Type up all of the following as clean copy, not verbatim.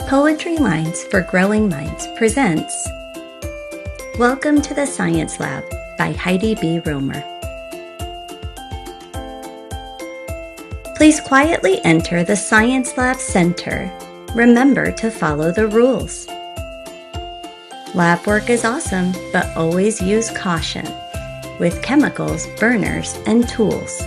Poetry Lines for Growing Minds presents Welcome to the Science Lab by Heidi B. Romer. Please quietly enter the Science Lab Center. Remember to follow the rules. Lab work is awesome, but always use caution with chemicals, burners, and tools.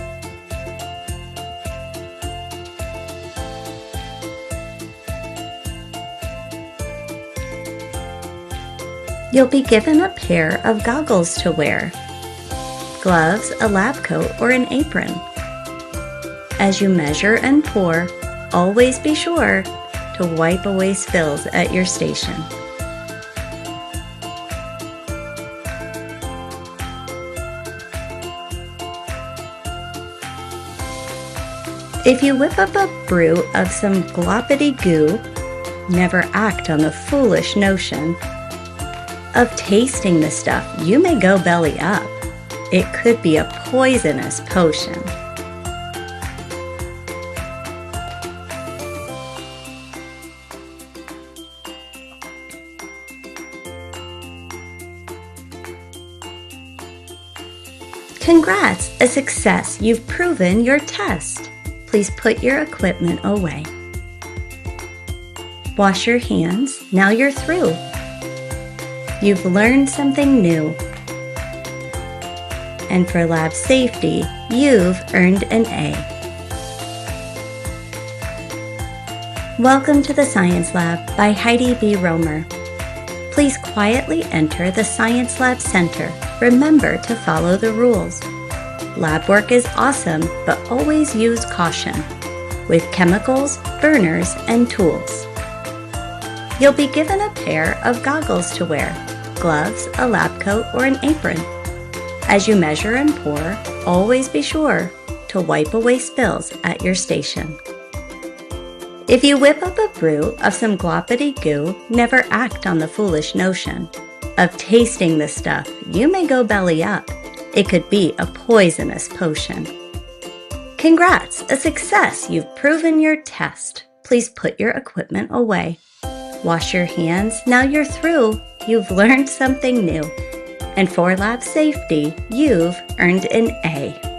You'll be given a pair of goggles to wear, gloves, a lab coat, or an apron. As you measure and pour, always be sure to wipe away spills at your station. If you whip up a brew of some gloppity goo, never act on the foolish notion of tasting the stuff. You may go belly up. It could be a poisonous potion. Congrats! A success! You've proven your test. Please put your equipment away. Wash your hands. Now you're through. You've learned something new. And for lab safety, you've earned an A. Welcome to the Science Lab by Heidi B. Romer. Please quietly enter the Science Lab Center. Remember to follow the rules. Lab work is awesome, but always use caution with chemicals, burners, and tools. You'll be given a pair of goggles to wear, gloves, a lab coat, or an apron. As you measure and pour, always be sure to wipe away spills at your station. If you whip up a brew of some gloppity goo, never act on the foolish notion of tasting the stuff. You may go belly up. It could be a poisonous potion. Congrats! A success! You've proven your test. Please put your equipment away. Wash your hands. Now you're through. You've learned something new. And for lab safety, you've earned an A.